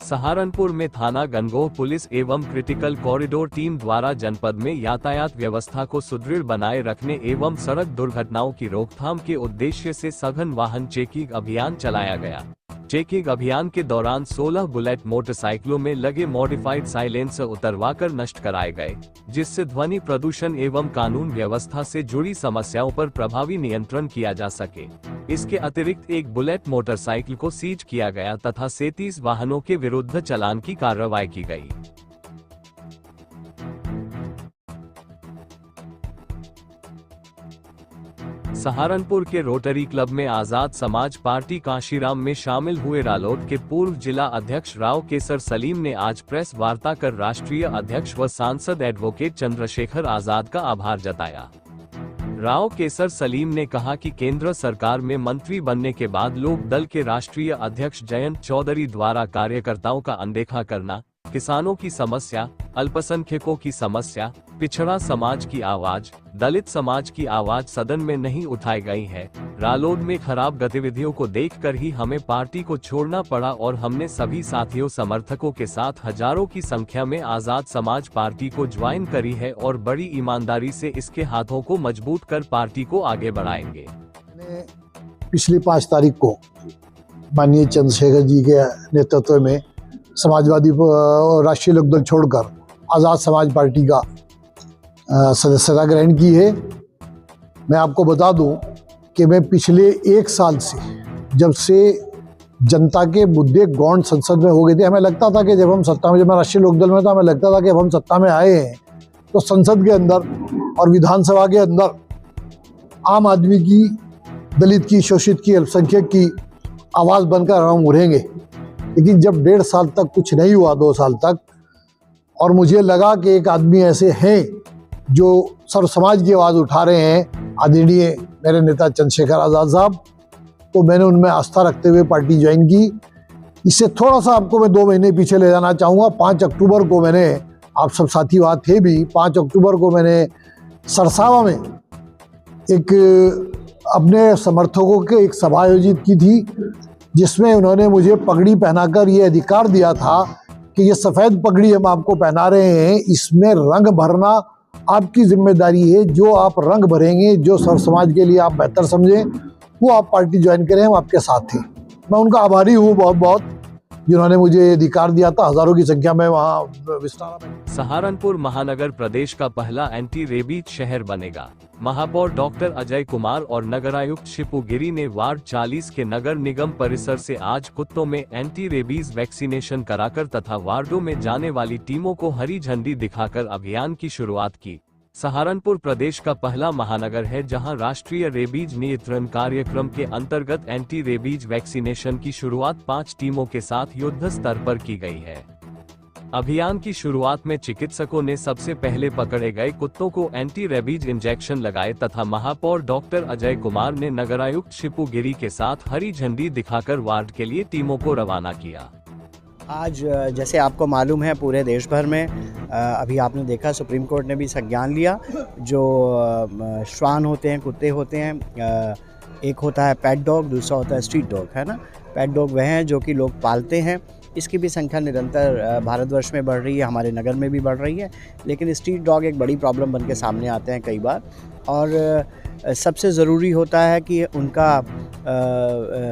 सहारनपुर में थाना गनगोह पुलिस एवं क्रिटिकल कॉरिडोर टीम द्वारा जनपद में यातायात व्यवस्था को सुदृढ़ बनाए रखने एवं सड़क दुर्घटनाओं की रोकथाम के उद्देश्य से सघन वाहन चेकिंग अभियान चलाया गया। चेकिंग अभियान के दौरान 16 बुलेट मोटरसाइकिलों में लगे मॉडिफाइड साइलेंसर उतरवाकर नष्ट कराए गए, जिससे ध्वनि प्रदूषण एवं कानून व्यवस्था से जुड़ी समस्याओं पर प्रभावी नियंत्रण किया जा सके। इसके अतिरिक्त एक बुलेट मोटरसाइकिल को सीज किया गया तथा 37 वाहनों के विरुद्ध चालान की कार्रवाई की गई। सहारनपुर के रोटरी क्लब में आजाद समाज पार्टी काशीराम में शामिल हुए रालोद के पूर्व जिला अध्यक्ष राव केसर सलीम ने आज प्रेस वार्ता कर राष्ट्रीय अध्यक्ष व सांसद एडवोकेट चंद्रशेखर आजाद का आभार जताया। राव केसर सलीम ने कहा कि केंद्र सरकार में मंत्री बनने के बाद लोक दल के राष्ट्रीय अध्यक्ष जयंत चौधरी द्वारा कार्यकर्ताओं का अनदेखा करना, किसानों की समस्या, अल्पसंख्यकों की समस्या, पिछड़ा समाज की आवाज, दलित समाज की आवाज सदन में नहीं उठाई गई है। रालोद में खराब गतिविधियों को देखकर ही हमें पार्टी को छोड़ना पड़ा और हमने सभी साथियों समर्थकों के साथ हजारों की संख्या में आजाद समाज पार्टी को ज्वाइन करी है और बड़ी ईमानदारी से इसके हाथों को मजबूत कर पार्टी को आगे बढ़ाएंगे। पिछली 5 तारीख को माननीय चंद्रशेखर जी के नेतृत्व में समाजवादी और राष्ट्रीय लोकदल छोड़कर आज़ाद समाज पार्टी का सदस्यता ग्रहण की है। मैं आपको बता दूं कि मैं पिछले 1 साल से, जब से जनता के मुद्दे गौण संसद में हो गए थे, हमें लगता था कि जब मैं राष्ट्रीय लोकदल में था, हमें लगता था कि अब हम सत्ता में आए हैं तो संसद के अंदर और विधानसभा के अंदर आम आदमी की, दलित की, शोषित की, अल्पसंख्यक की आवाज़ बनकर हम उभरेंगे। लेकिन जब 1.5 साल तक कुछ नहीं हुआ, 2 साल तक, और मुझे लगा कि एक आदमी ऐसे हैं जो सर्व समाज की आवाज़ उठा रहे हैं, आदरणीय मेरे नेता चंद्रशेखर आज़ाद साहब, तो मैंने उनमें आस्था रखते हुए पार्टी ज्वाइन की। इससे थोड़ा सा आपको मैं 2 महीने पीछे ले जाना चाहूँगा। 5 अक्टूबर को मैंने, आप सब साथी वहाँ थे भी, 5 अक्टूबर को मैंने सरसावा में एक अपने समर्थकों के एक सभा आयोजित की थी, जिसमें उन्होंने मुझे पगड़ी पहनाकर ये अधिकार दिया था कि ये सफ़ेद पगड़ी हम आपको पहना रहे हैं, इसमें रंग भरना आपकी जिम्मेदारी है। जो आप रंग भरेंगे, जो सर्व समाज के लिए आप बेहतर समझें, वो आप पार्टी ज्वाइन करें, हम आपके साथ हैं। मैं उनका आभारी हूँ बहुत बहुत, जिन्होंने मुझे अधिकार दिया था। हजारों की संख्या में वहाँ विस्तार। सहारनपुर महानगर प्रदेश का पहला एंटी रेबीज शहर बनेगा। महापौर डॉक्टर अजय कुमार और नगरायुक्त शिपू गिरी ने वार्ड 40 के नगर निगम परिसर से आज कुत्तों में एंटी रेबीज वैक्सीनेशन कराकर तथा वार्डों में जाने वाली टीमों को हरी झंडी दिखाकर अभियान की शुरुआत की। सहारनपुर प्रदेश का पहला महानगर है जहां राष्ट्रीय रेबीज नियंत्रण कार्यक्रम के अंतर्गत एंटी रेबीज वैक्सीनेशन की शुरुआत 5 टीमों के साथ युद्ध स्तर पर की गई है। अभियान की शुरुआत में चिकित्सकों ने सबसे पहले पकड़े गए कुत्तों को एंटी रेबीज इंजेक्शन लगाए तथा महापौर डॉक्टर अजय कुमार ने नगरायुक्त शिपू गिरी के साथ हरी झंडी दिखाकर वार्ड के लिए टीमों को रवाना किया। आज जैसे आपको मालूम है, पूरे देश भर में अभी आपने देखा सुप्रीम कोर्ट ने भी संज्ञान लिया, जो श्वान होते हैं, कुत्ते होते हैं, एक होता है पेट डॉग, दूसरा होता है स्ट्रीट डॉग, है ना। पेट डॉग वह हैं जो कि लोग पालते हैं। इसकी भी संख्या निरंतर भारतवर्ष में बढ़ रही है, हमारे नगर में भी बढ़ रही है। लेकिन स्ट्रीट डॉग एक बड़ी प्रॉब्लम बन के सामने आते हैं कई बार, और सबसे ज़रूरी होता है कि उनका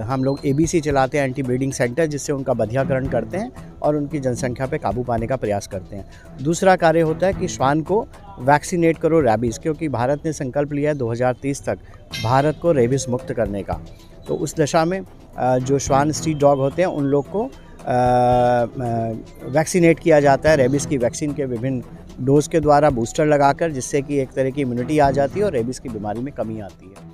हम लोग ABC चलाते हैं, एंटी ब्रीडिंग सेंटर, जिससे उनका बधियाकरण करते हैं और उनकी जनसंख्या पे काबू पाने का प्रयास करते हैं। दूसरा कार्य होता है कि श्वान को वैक्सीनेट करो रेबीज़, क्योंकि भारत ने संकल्प लिया है 2030 तक भारत को रेबीज़ मुक्त करने का। तो उस दशा में जो श्वान स्ट्रीट डॉग होते हैं उन लोग को वैक्सीनेट किया जाता है रेबीज़ की वैक्सीन के विभिन्न डोज के द्वारा, बूस्टर लगाकर, जिससे कि एक तरह की इम्यूनिटी आ जाती है और रेबीज़ की बीमारी में कमी आती है।